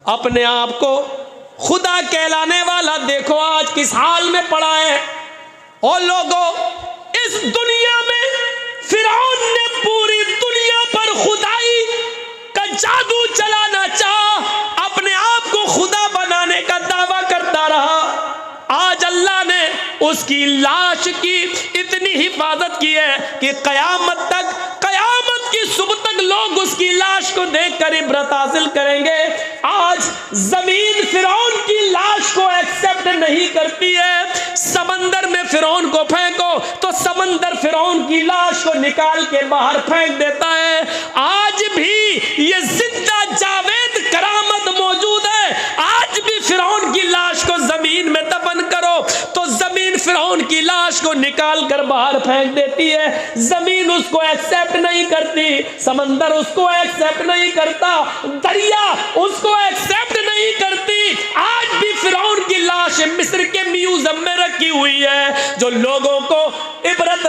اپنے آپ کو خدا کہلانے والا دیکھو آج کس حال میں پڑا ہے۔ اور لوگوں، اس دنیا میں فرعون نے پوری دنیا پر خدائی کا جادو چلانا چاہا، اپنے آپ کو خدا بنانے کا دعویٰ کرتا رہا۔ آج اللہ نے اس کی لاش کی اتنی حفاظت کی ہے کہ قیامت کی صبح تک لوگ اس کی لاش کو دیکھ کر عبرت حاصل کریں گے۔ آج زمین فرعون کی لاش کو ایکسپٹ نہیں کرتی ہے۔ سمندر میں فرعون کو پھینکو تو سمندر فرعون کی لاش کو نکال کے باہر پھینک دیتا ہے۔ آج بھی یہ زندہ جاوید کرامت موجود ہے۔ آج بھی فرعون کی لاش کو زمین میں دفن کرو تو زمین فرعون کی لاش کو نکال کر باہر پھینک دیتی ہے۔ زمین اس کو ایکسپٹ نہیں کرتی، سمندر اس کو ایکسپٹ نہیں کرتا، دریا اس کو ایکسپٹ نہیں کرتی۔ آج بھی فرعون کی لاش مصر کے میوزیم میں رکھی ہوئی ہے، جو لوگوں کو عبرت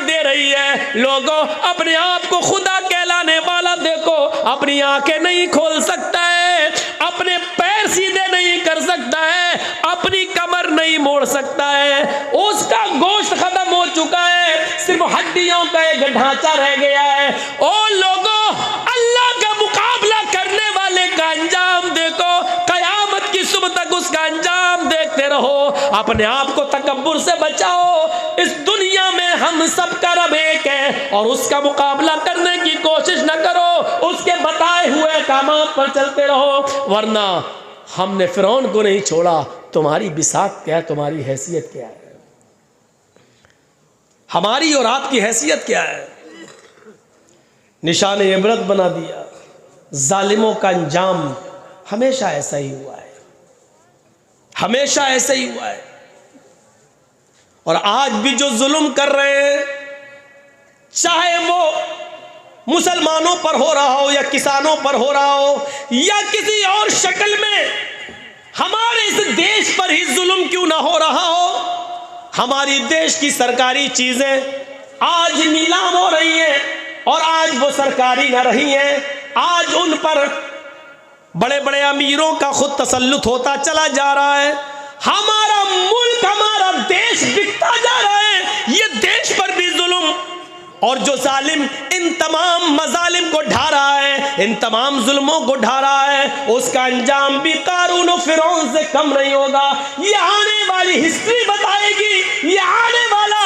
دے رہی ہے۔ لوگوں، اپنے آپ کو خدا کہلانے والا دیکھو، اپنی آنکھیں نہیں کھول سکتا ہے، اپنے پیر سیدھے نہیں کر سکتا ہے، اپنی کمر نہیں موڑ سکتا ہے، اس کا گوشت ختم ہو چکا ہے، صرف ہڈیوں کا ایک ڈھانچہ رہ گیا ہے۔ او لوگوں، اللہ کا مقابلہ کرنے والے کا انجام دیکھو، قیامت کی صبح تک اس کا انجام دیکھتے رہو۔ اپنے آپ کو تکبر سے بچاؤ۔ اس دنیا میں ہم سب کا رب ایک ہے اور اس کا مقابلہ کرنے کی کوشش نہ کرو، اس کے بتائے ہوئے احکامات پر چلتے رہو، ورنہ ہم نے فرعون کو نہیں چھوڑا۔ تمہاری بساط کیا ہے؟ تمہاری حیثیت کیا ہے؟ ہماری اور آپ کی حیثیت کیا ہے؟ نشان عبرت بنا دیا۔ ظالموں کا انجام ہمیشہ ایسا ہی ہوا ہے، ہمیشہ ایسا ہی ہوا ہے۔ اور آج بھی جو ظلم کر رہے ہیں، چاہے وہ مسلمانوں پر ہو رہا ہو یا کسانوں پر ہو رہا ہو یا کسی اور شکل میں، ہمارے اس دیش پر ہی ظلم کیوں نہ ہو رہا ہو، ہماری دیش کی سرکاری چیزیں آج نیلام ہو رہی ہیں اور آج وہ سرکاری نہ رہی ہیں۔ آج ان پر بڑے بڑے امیروں کا خود تسلط ہوتا چلا جا رہا ہے۔ ہمارا ملک، ہمارا دیش بکتا جا رہا ہے۔ یہ دیش پر بھی ظلم، اور جو ظالم ان تمام مظالم کو ڈھا رہا ہے، ان تمام ظلموں کو ڈھا رہا ہے، اس کا انجام بھی قارون و فرعون سے کم نہیں ہوگا۔ یہ آنے والی ہسٹری بتائے گی، یہ آنے والا،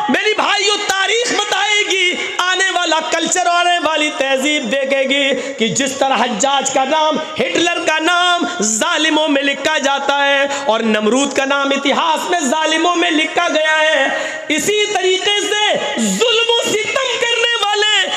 میری بھائیو، تاریخ بتائے گی، آنے والا کلچر، آنے والی تہذیب دیکھے گی کہ جس طرح حجاج کا نام، ہٹلر کا نام ظالموں میں لکھا جاتا ہے اور نمرود کا نام اتہاس میں ظالموں میں لکھا گیا ہے، اسی طریقے سے ظلم و ستم کرنے والے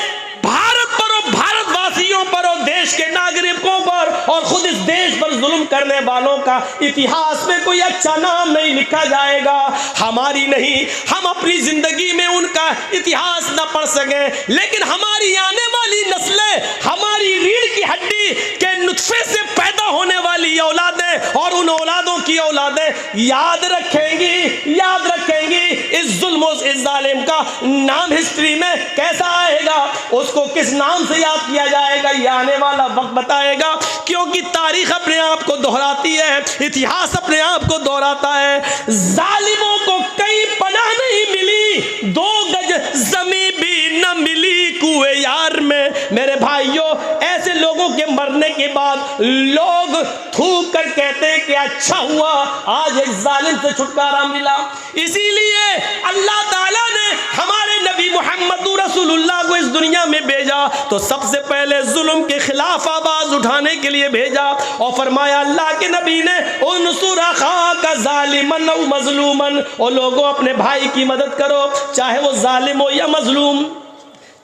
بھارت پر اور بھارت واسیوں پر اور دیش کے ناگرکوں پر اور خود اس دیش پر ظلم کرنے والوں کا اتہاس میں کوئی اچھا نام نہیں لکھا جائے گا۔ ہماری نہیں، ہم اپنی زندگی میں ان کا اتہاس نہ پڑھ سکیں، لیکن ہماری آنے والی نسلیں، ہماری ریڑھ کی ہڈی کے نطفے سے پیدا ہونے والی اولادیں اور ان اولادوں کی اولادیں یاد رکھیں گی اس ظلم و اس ظالم کا نام ہسٹری میں کیسا آئے گا، اس کو کس نام سے یاد کیا جائے گا، یہ آنے والا وقت بتائے گا۔ کیونکہ تاریخ اپنے آپ کو دہراتی ہے، اتہاس اپنے آپ کو دہراتا ہے۔ ظالموں کو کہیں پناہ نہیں ملی، 2 گج زمین بھی نہ ملی کوئے یار میں۔ میرے بھائیوں، ایسے لوگوں کے مرنے کے بعد لوگ تھوک کر کہتے ہیں کہ اچھا ہوا آج ایک ظالم سے چھٹکارا ملا۔ اسی لیے اللہ تعالیٰ نے ہمارے نبی محمد رسول اللہ کو اس دنیا میں بھیجا تو سب سے پہلے ظلم کے خلاف آواز اٹھانے کے لیے بھیجا، اور فرمایا اللہ کے نبی نے انصر اخاک ظالما او مظلوما، اور لوگوں اپنے بھائی کی مدد کرو، چاہے وہ ظالم ہو یا مظلوم،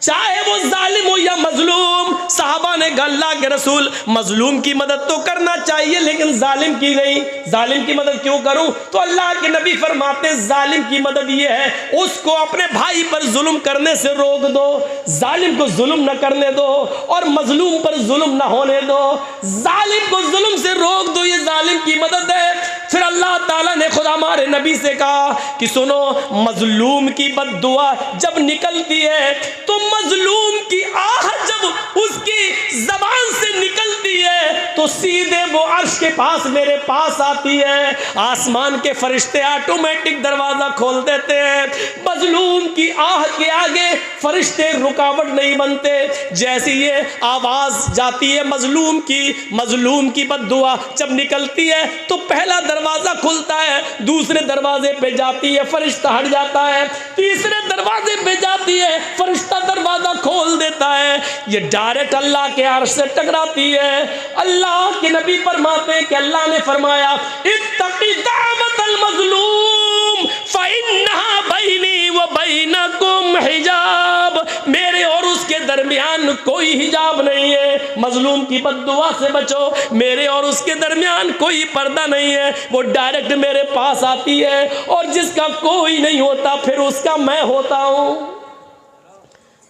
چاہے وہ ظالم ہو یا مظلوم۔ صحابہ نے کہا اللہ کے رسول، مظلوم کی مدد تو کرنا چاہیے لیکن ظالم کی نہیں، ظالم کی مدد کیوں کروں؟ تو اللہ کے نبی فرماتے ہیں ظالم کی مدد یہ ہے، اس کو اپنے بھائی پر ظلم کرنے سے روک دو، ظالم کو ظلم نہ کرنے دو اور مظلوم پر ظلم نہ ہونے دو، ظالم کو ظلم سے روک دو، یہ ظالم کی مدد ہے۔ پھر اللہ تعالیٰ نے خود ہمارے نبی سے کہا کہ سنو، مظلوم کی بد دعا جب نکلتی ہے تو مظلوم کی آہ جب اس کی زبان سے نکلتی ہے تو سیدھے وہ عرش کے پاس میرے پاس آتی ہے. آسمان کے فرشتے آٹومیٹک دروازہ کھول دیتے ہیں. مظلوم کی آہ کے آگے فرشتے رکاوٹ نہیں بنتے. جیسی یہ آواز جاتی ہے مظلوم کی بد دعا جب نکلتی ہے تو پہلا دروازہ کھلتا ہے, دوسرے دروازے پہ جاتی ہے فرشتہ ہٹ جاتا ہے, تیسرے دروازے پہ جاتی ہے فرشتہ دروازہ کھول دیتا ہے. یہ ڈائریکٹ اللہ کے عرش سے ٹکراتی ہے. اللہ کے نبی فرماتے ہیں کہ اللہ نے فرمایا اتقی دعوت المظلوم فإنها بینی و بینکم حجاب. میرے اور اس کے درمیان کوئی حجاب نہیں ہے. مظلوم کی بد دعا سے بچو, میرے اور اس کے درمیان کوئی پردہ نہیں ہے. وہ ڈائریکٹ میرے پاس آتی ہے اور جس کا کوئی نہیں ہوتا پھر اس کا میں ہوتا ہوں.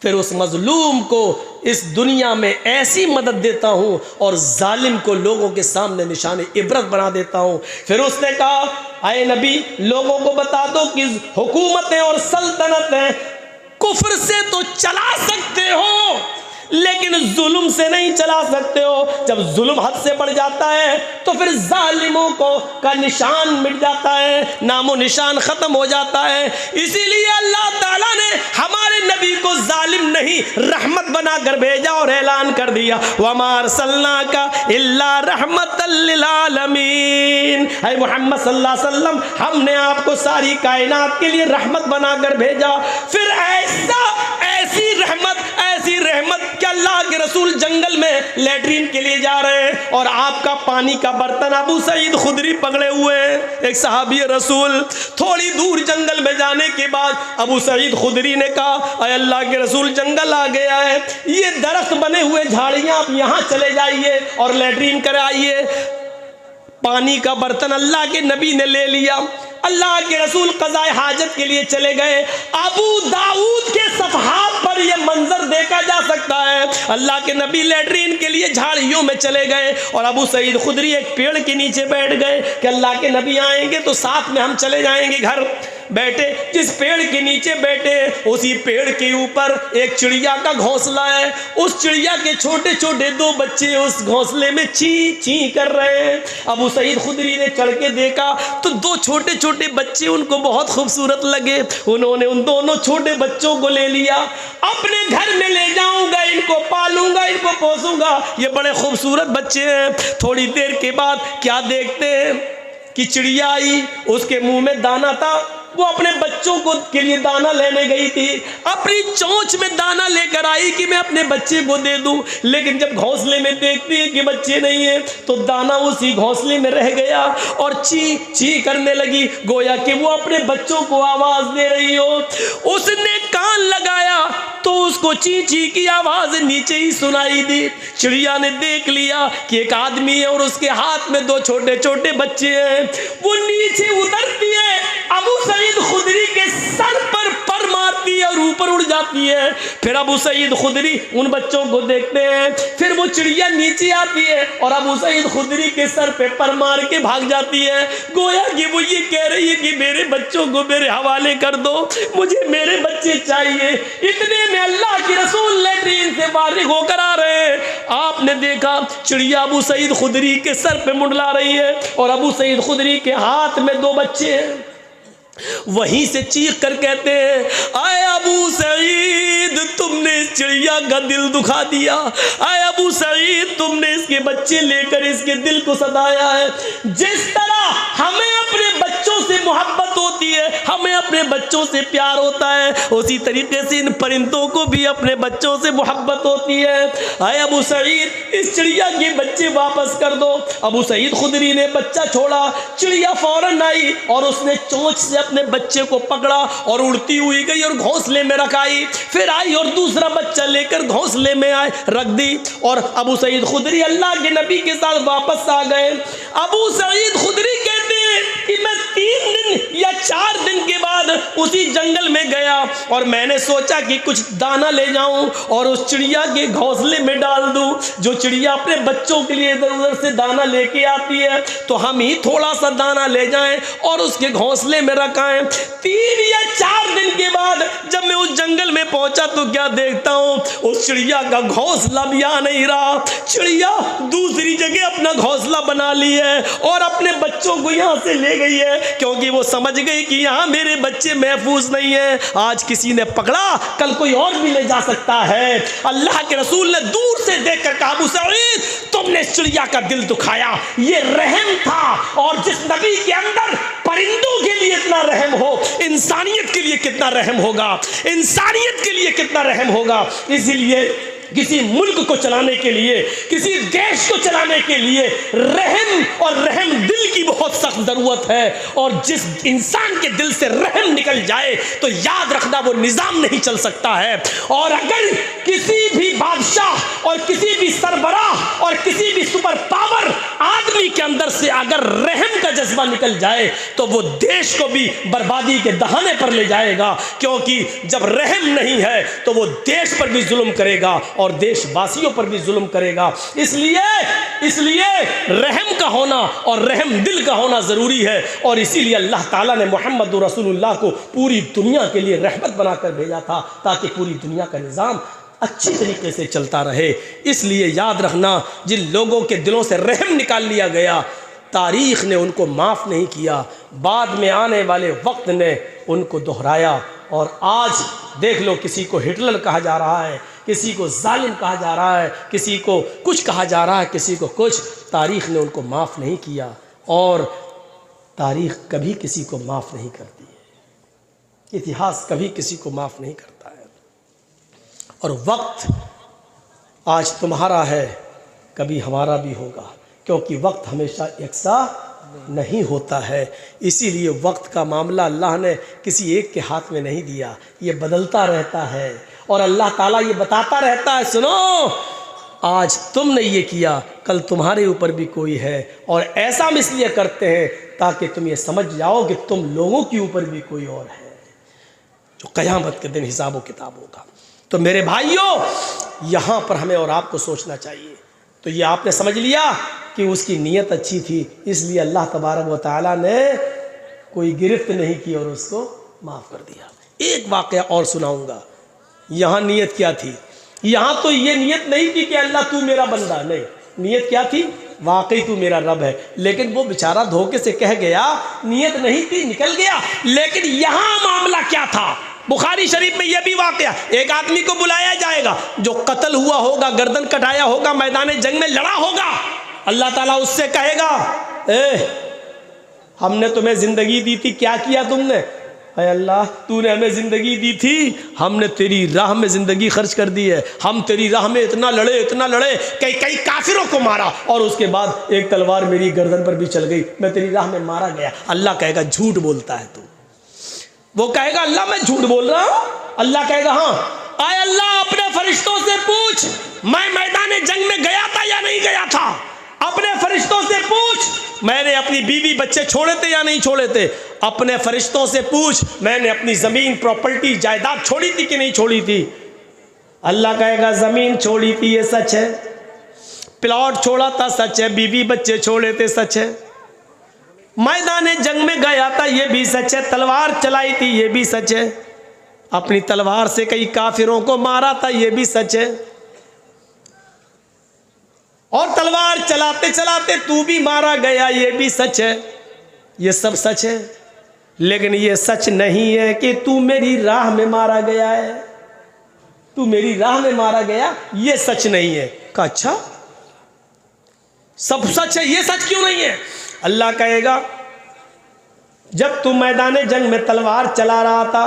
پھر اس مظلوم کو اس دنیا میں ایسی مدد دیتا ہوں اور ظالم کو لوگوں کے سامنے نشان عبرت بنا دیتا ہوں. پھر اس نے کہا اے نبی لوگوں کو بتا دو کہ حکومتیں اور سلطنتیں کفر سے تو چلا سکتے ہو لیکن ظلم سے نہیں چلا سکتے ہو. جب ظلم حد سے بڑھ جاتا ہے تو پھر ظالموں کا نشان مٹ جاتا ہے, نام و نشان ختم ہو جاتا ہے. اسی لیے اللہ تعالیٰ نے ہمارے نبی کو ظالم نہیں رحمت بنا کر بھیجا اور اعلان کر دیا وَمَا أَرْسَلْنَاكَ إِلَّا رَحْمَةً لِّلْعَالَمِينَ. اے محمد صلی اللہ علیہ وسلم ہم نے آپ کو ساری کائنات کے لیے رحمت بنا کر بھیجا. پھر ایسی رحمت کہ اللہ کے رسول جنگل میں لیٹرین کے لیے جا رہے ہیں اور آپ کا پانی کا برتن ابو سعید خدری پکڑے ہوئے ہیں, ایک صحابی رسول. تھوڑی دور جنگل میں جانے کے بعد ابو سعید خدری نے کہا اے اللہ کے رسول جنگل آ گیا ہے, یہ درخت بنے ہوئے جھاڑیاں آپ یہاں چلے جائیے اور لیٹرین کرائیے. پانی کا برتن اللہ کے نبی نے لے لیا. اللہ کے رسول قضاء حاجت کے لیے چلے گئے. ابو داؤد کے صفحات پر یہ منظر دیکھا جا سکتا ہے. اللہ کے نبی لیٹرین کے لیے جھاڑیوں میں چلے گئے اور ابو سعید خدری ایک پیڑ کے نیچے بیٹھ گئے کہ اللہ کے نبی آئیں گے تو ساتھ میں ہم چلے جائیں گے گھر. بیٹھے, جس پیڑ کے نیچے بیٹھے اسی پیڑ کے اوپر ایک چڑیا کا گھونسلہ ہے. اس چڑیا کے چھوٹے چھوٹے 2 بچے اس گھونسلے میں چیں چیں کر رہے ہیں. ابو سعید خدری نے چڑھ کے دیکھا تو 2 چھوٹے چھوٹے بچے ان کو بہت خوبصورت لگے. انہوں نے ان دونوں چھوٹے بچوں کو لے لیا, اپنے گھر میں لے جاؤں گا, ان کو پالوں گا, ان کو پوسوں گا, یہ بڑے خوبصورت بچے ہیں. تھوڑی دیر کے بعد کیا دیکھتے ہیں کہ چڑیا آئی, اس کے منہ میں دانا تھا. وہ اپنے بچوں کو کے لیے دانا لینے گئی تھی, اپنی چونچ میں دانا لے کر آئی کہ میں اپنے بچے کو دے دوں. لیکن جب گھونسلے میں دیکھتی ہے کہ بچے نہیں ہیں تو دانا اسی گھونسلے میں رہ گیا اور چی چی کرنے لگی, گویا کہ وہ اپنے بچوں کو آواز دے رہی ہو. اس نے کان لگایا تو اس کو چی چی کی آواز نیچے ہی سنائی دی. چڑیا نے دیکھ لیا کہ ایک آدمی ہے اور اس کے ہاتھ میں 2 چھوٹے چھوٹے بچے ہیں. وہ نیچے اترتی ہے, ابو سعید خدری کے سر پر مارتی ہے اور اوپر اڑ جاتی ہے. پھر ابو سعید خدری ان بچوں کو دیکھتے ہیں. پھر وہ چڑیا نیچے آتی ہے اور ابو سعید خدری کے سر پہ پر مار کے بھاگ جاتی ہے. گویا کہ وہ یہ کہہ رہی ہے کہ میرے بچوں کو میرے حوالے کر دو, مجھے میرے بچے چاہیے. اتنے میں اللہ کے رسول لیٹرین سے فارغ ہو کر آ رہے ہیں. آپ نے دیکھا چڑیا ابو سعید خدری کے سر پہ منڈلا رہی ہے اور ابو سعید خدری کے ہاتھ میں 2 بچے ہیں. وہیں سے چیخ کر کہتے ہیں اے ابو سعید تم نے اس چڑیا کا دل دکھا دیا, اے ابو سعید تم نے اس کے بچے لے کر اس کے دل کو سدایا ہے. جس طرح ہمیں اپنے بچوں سے محبت ہوتی ہے, ہمیں اپنے بچوں سے پیار ہوتا ہے, اسی طریقے سے ان پرندوں کو بھی اپنے بچوں سے محبت ہوتی ہے. اے ابو سعید اس چڑیا کے بچے واپس کر دو. ابو سعید خدری نے بچہ چھوڑا, چڑیا فوراً آئی اور اس نے چونچ سے اپنے بچے کو پکڑا اور اڑتی ہوئی گئی اور گھونسلے میں رکھائی. پھر آئی اور دوسرا بچہ لے کر گھونسلے میں رکھ دی اور ابو سعید خدری اللہ کے نبی کے ساتھ واپس آ گئے. ابو سعید خدری کہتے ہیں کہ میں 3 دن 3 یا 4 دن کے بعد اسی جنگل میں گیا اور میں نے سوچا کہ کچھ دانا لے جاؤں اور اس چڑیا کے گھونسلے میں ڈال دوں. جو چڑیا اپنے بچوں کے لیے ادھر ادھر سے دانا لے کے آتی ہے تو ہم ہی تھوڑا سا دانا لے جائیں اور اس کے گھونسلے میں رکھائیں. 3 یا 4 دن کے بعد جب میں اس جنگل میں پہنچا تو کیا دیکھتا ہوں, اس چڑیا کا گھونسلہ بھی آ نہیں رہا. چڑیا دوسری جگہ اپنا گھونسلہ بنا لی ہے اور اپنے بچوں کو یہاں سے لے گئی ہے, کیونکہ وہ سمجھ گئی کہ یہاں میرے بچے محفوظ نہیں ہیں. آج کسی نے پکڑا, کل کوئی اور بھی لے جا سکتا ہے. اللہ کے رسول نے دور سے دیکھ کر کہا, ابو سعید تم نے اس چڑیا کا دل دکھایا, یہ رحم تھا. اور جس نبی کے اندر پرندوں کے لیے اتنا رحم ہو, انسانیت کے لیے کتنا رحم ہوگا, انسانیت کے لیے کتنا رحم ہوگا. اسی لیے کسی ملک کو چلانے کے لیے, کسی دیش کو چلانے کے لیے رحم اور رحم دل کی بہت سخت ضرورت ہے. اور جس انسان کے دل سے رحم نکل جائے تو یاد رکھنا وہ نظام نہیں چل سکتا ہے. اور اگر کسی بھی بادشاہ اور کسی بھی سربراہ اور کسی بھی سپر پاور آدمی کے اندر سے اگر رحم کا جذبہ نکل جائے تو وہ دیش کو بھی بربادی کے دہانے پر لے جائے گا, کیونکہ جب رحم نہیں ہے تو وہ دیش پر بھی ظلم کرے گا اور دیش واسیوں پر بھی ظلم کرے گا. اس لیے رحم کا ہونا اور رحم دل کا ہونا ضروری ہے. اور اسی لیے اللہ تعالیٰ نے محمد رسول اللہ کو پوری دنیا کے لیے رحمت بنا کر بھیجا تھا, تاکہ پوری دنیا کا نظام اچھی طریقے سے چلتا رہے. اس لیے یاد رکھنا, جن لوگوں کے دلوں سے رحم نکال لیا گیا تاریخ نے ان کو معاف نہیں کیا, بعد میں آنے والے وقت نے ان کو دہرایا. اور آج دیکھ لو, کسی کو ہٹلر کہا جا رہا ہے, کسی کو ظالم کہا جا رہا ہے, کسی کو کچھ کہا جا رہا ہے, کسی کو کچھ. تاریخ نے ان کو معاف نہیں کیا اور تاریخ کبھی کسی کو معاف نہیں کرتی ہے. اتہاس کبھی کسی کو معاف نہیں کرتا ہے. اور وقت آج تمہارا ہے, کبھی ہمارا بھی ہوگا, کیونکہ وقت ہمیشہ یکساں نہیں ہوتا ہے. اسی لیے وقت کا معاملہ اللہ نے کسی ایک کے ہاتھ میں نہیں دیا, یہ بدلتا رہتا ہے. اور اللہ تعالیٰ یہ بتاتا رہتا ہے, سنو آج تم نے یہ کیا, کل تمہارے اوپر بھی کوئی ہے. اور ایسا ہم اس لیے کرتے ہیں تاکہ تم یہ سمجھ جاؤ کہ تم لوگوں کے اوپر بھی کوئی اور ہے جو قیامت کے دن حساب و کتاب ہوگا. تو میرے بھائیوں, یہاں پر ہمیں اور آپ کو سوچنا چاہیے. تو یہ آپ نے سمجھ لیا کہ اس کی نیت اچھی تھی, اس لیے اللہ تبارک و تعالیٰ نے کوئی گرفت نہیں کی اور اس کو معاف کر دیا. ایک واقعہ اور سناؤں گا. یہاں نیت کیا تھی؟ یہاں تو یہ نیت نہیں تھی کہ اللہ تو میرا بندہ, نہیں, نیت کیا تھی؟ واقعی تو میرا رب ہے. لیکن وہ بیچارہ دھوکے سے کہہ گیا, نیت نہیں تھی, نکل گیا. لیکن یہاں معاملہ کیا تھا؟ بخاری شریف میں یہ بھی واقعہ, ایک آدمی کو بلایا جائے گا جو قتل ہوا ہوگا, گردن کٹایا ہوگا, میدان جنگ میں لڑا ہوگا. اللہ تعالیٰ اس سے کہے گا, ہم نے تمہیں زندگی دی تھی, کیا کیا تم نے؟ اے اللہ, تو نے ہمیں زندگی دی تھی, ہم نے تیری راہ میں زندگی خرچ کر دی ہے. ہم تیری راہ میں اتنا لڑے, کئی کافروں کو مارا, اور اس کے بعد ایک تلوار میری گردن پر بھی چل گئی, میں تیری راہ میں مارا گیا. اللہ کہے گا جھوٹ بولتا ہے تو. وہ کہے گا اللہ میں جھوٹ بول رہا ہوں. اللہ کہے گا ہاں. اے اللہ, اپنے فرشتوں سے پوچھ میں میدان جنگ میں گیا تھا یا نہیں گیا تھا. اپنے فرشتوں سے پوچھ میں نے اپنی بیوی بچے چھوڑے تھے یا نہیں چھوڑے تھے. اپنے فرشتوں سے پوچھ میں نے اپنی زمین پراپرٹی جائیداد چھوڑی تھی کہ نہیں چھوڑی تھی. اللہ کہے گا زمین چھوڑی تھی, یہ سچ ہے. پلاٹ چھوڑا تھا, سچ ہے. بیوی بچے چھوڑے تھے, سچ ہے. میدان جنگ میں گیا تھا, یہ بھی سچ ہے. تلوار چلائی تھی, یہ بھی سچ ہے. اپنی تلوار سے کئی کافروں کو مارا تھا, یہ بھی سچ ہے. اور تلوار چلاتے چلاتے تو بھی مارا گیا, یہ بھی سچ ہے. یہ سب سچ ہے, لیکن یہ سچ نہیں ہے کہ تو میری راہ میں مارا گیا ہے. تو میری راہ میں مارا گیا, یہ سچ نہیں ہے. کہا اچھا, سب سچ ہے, یہ سچ کیوں نہیں ہے؟ اللہ کہے گا جب تو میدان جنگ میں تلوار چلا رہا تھا,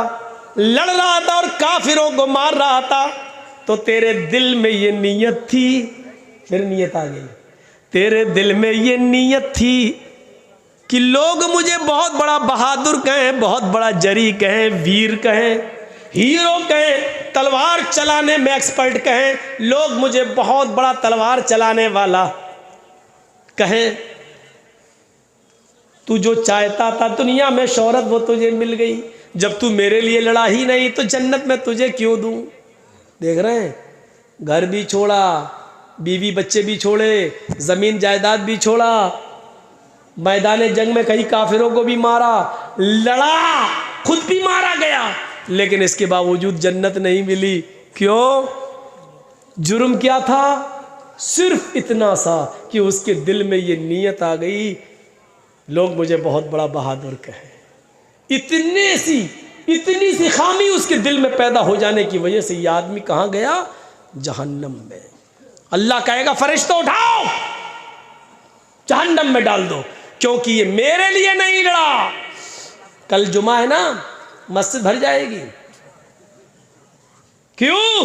لڑ رہا تھا اور کافروں کو مار رہا تھا, تو تیرے دل میں یہ نیت تھی. پھر نیت آ گئی. تیرے دل میں یہ نیت تھی کہ لوگ مجھے بہت بڑا بہادر کہیں, بہت بڑا جری کہیں, ویر کہیں, ہیرو کہیں, تلوار چلانے میں ایکسپرٹ کہیں, لوگ مجھے بہت بڑا تلوار چلانے والا کہیں. تو جو چاہتا تھا دنیا میں شہرت وہ تجھے مل گئی، جب تو میرے لیے لڑا ہی نہیں تو جنت میں تجھے کیوں دوں؟ دیکھ رہے ہیں، گھر بھی چھوڑا، بیوی بچے بھی چھوڑے، زمین جائیداد بھی چھوڑا، میدان جنگ میں کئی کافروں کو بھی مارا، لڑا، خود بھی مارا گیا، لیکن اس کے باوجود جنت نہیں ملی۔ کیوں؟ جرم کیا تھا؟ صرف اتنا سا کہ اس کے دل میں یہ نیت آ گئی لوگ مجھے بہت بڑا بہادر کہیں۔ اتنی سی خامی اس کے دل میں پیدا ہو جانے کی وجہ سے یہ آدمی کہاں گیا؟ جہنم میں۔ اللہ کہے گا فرشتوں اٹھاؤ، جہنم میں ڈال دو، کیونکہ یہ میرے لیے نہیں لڑا۔ کل جمعہ ہے نا، مسجد بھر جائے گی۔ کیوں؟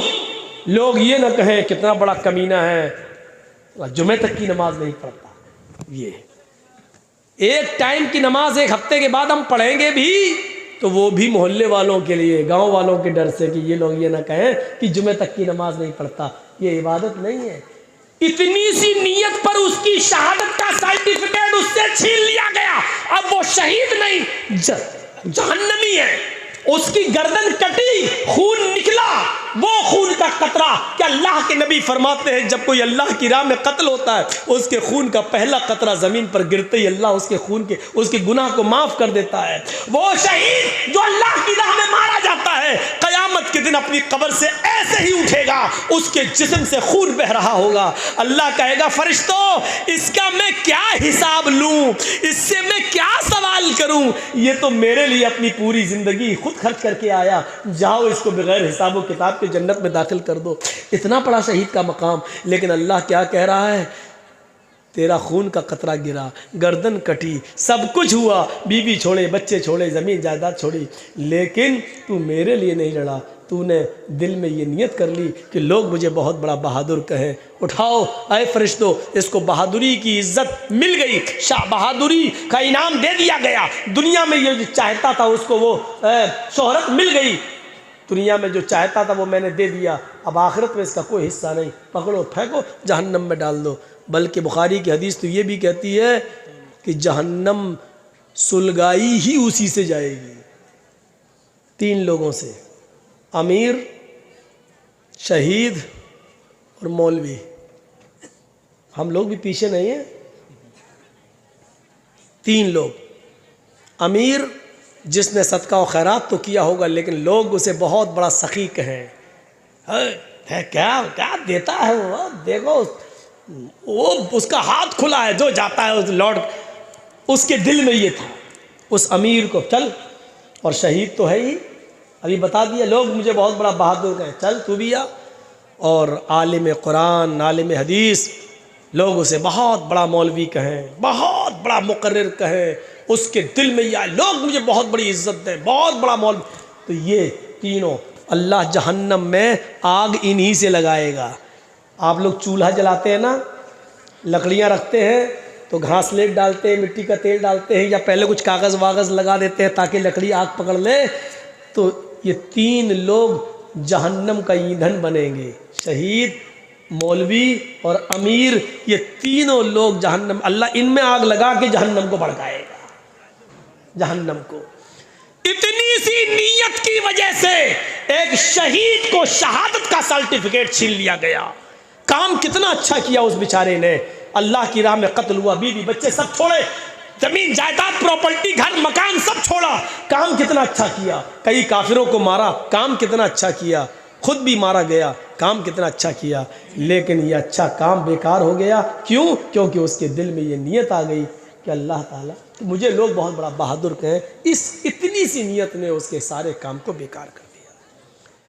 لوگ یہ نہ کہیں کتنا بڑا کمینہ ہے، جمعہ تک کی نماز نہیں پڑھتا۔ یہ ایک ٹائم کی نماز ایک ہفتے کے بعد ہم پڑھیں گے بھی تو وہ بھی محلے والوں کے لیے، گاؤں والوں کے ڈر سے کہ یہ لوگ یہ نہ کہیں کہ جمعہ تک کی نماز نہیں پڑھتا۔ یہ عبادت نہیں ہے۔ اتنی سی نیت پر اس کی شہادت کا سرٹیفکیٹ اس سے چھین لیا گیا، اب وہ شہید نہیں، جہنمی ہے۔ اس کی گردن کٹی، خون نکلا، وہ خون کا قطرہ کہ اللہ کے نبی فرماتے ہیں جب کوئی اللہ کی راہ میں قتل ہوتا ہے اس کے خون کا پہلا قطرہ زمین پر گرتے ہی اللہ اس کے خون کے اس کے گناہ کو معاف کر دیتا ہے۔ وہ شہید جو اللہ کی راہ میں مارا جاتا ہے قیامت کے دن اپنی قبر سے ایسے ہی اٹھے گا، اس کے جسم سے خون بہ رہا ہوگا۔ اللہ کہے گا فرشتوں اس کا میں کیا حساب لوں، اس سے میں کیا سوال کروں؟ یہ تو میرے لیے اپنی پوری زندگی خود خرچ کر کے آیا، جاؤ اس کو بغیر حساب و کتاب کے جنت میں داخل کر دو۔ اتنا بڑا شہید کا مقام، لیکن اللہ کیا کہہ رہا ہے؟ تیرا خون کا قطرہ گرا، گردن کٹی، سب کچھ ہوا، بیوی چھوڑے، بچے چھوڑے، زمین جائیداد چھوڑی، لیکن تو میرے لیے نہیں لڑا۔ تو نے دل میں یہ نیت کر لی کہ لوگ مجھے بہت بڑا بہادر کہیں۔ اٹھاؤ اے فرشتوں، اس کو بہادری کی عزت مل گئی، شاہ بہادری کا انعام دے دیا گیا۔ دنیا میں یہ جو چاہتا تھا اس کو وہ شہرت مل گئی، دنیا میں جو چاہتا تھا وہ میں نے دے دیا، اب آخرت میں اس کا کوئی حصہ نہیں۔ پکڑو، پھینکو، جہنم میں ڈال دو۔ بلکہ بخاری کی حدیث تو یہ بھی کہتی ہے کہ جہنم سلگائی ہی اسی سے جائے گی، 3 لوگوں سے، امیر، شہید اور مولوی۔ ہم لوگ بھی پیچھے نہیں ہیں۔ 3 لوگ، امیر جس نے صدقہ و خیرات تو کیا ہوگا لیکن لوگ اسے بہت بڑا سخی کہیں، کیا دیتا ہے وہ، دیکھو وہ اس کا ہاتھ کھلا ہے، جو جاتا ہے اس لوٹ۔ اس کے دل میں یہ تھا اس امیر کو، چل، اور شہید تو ہے ہی، ابھی بتا دیا، لوگ مجھے بہت بڑا بہادر کہیں، چل تو بھی آ۔ اور عالم قرآن، عالم حدیث، لوگ اسے بہت بڑا مولوی کہیں، بہت بڑا مقرر کہیں، اس کے دل میں یہ آئے لوگ مجھے بہت بڑی عزت دیں، بہت بڑا مولوی۔ تو یہ تینوں اللہ جہنم میں آگ انہی سے لگائے گا۔ آپ لوگ چولہا جلاتے ہیں نا، لکڑیاں رکھتے ہیں تو گھاس لیٹ ڈالتے ہیں، مٹی کا تیل ڈالتے ہیں، یا پہلے کچھ کاغذ واغذ لگا دیتے ہیں تاکہ لکڑی آگ پکڑ لے۔ تو یہ 3 لوگ جہنم کا ایندھن بنیں گے، شہید، مولوی اور امیر۔ یہ تینوں لوگ جہنم، اللہ ان میں آگ لگا کے جہنم کو بھڑکائے گا، جہنم کو۔ اتنی سی نیت کی وجہ سے ایک شہید کو شہادت کا سرٹیفکیٹ چھین لیا گیا۔ کام کتنا اچھا کیا اس بیچارے نے، اللہ کی راہ میں قتل ہوا، بیوی بچے سب چھوڑے، زمین جائیداد پراپرٹی گھر مکان سب چھوڑا، کام کتنا اچھا کیا، کئی کافروں کو مارا، کام کتنا اچھا کیا، خود بھی مارا گیا، کام کتنا اچھا کیا، لیکن یہ اچھا کام بیکار ہو گیا۔ کیوں؟ کیونکہ اس کے دل میں یہ نیت آ گئی کہ اللہ تعالیٰ مجھے لوگ بہت بڑا بہادر کہیں۔ اس اتنی سی نیت نے اس کے سارے کام کو بیکار کر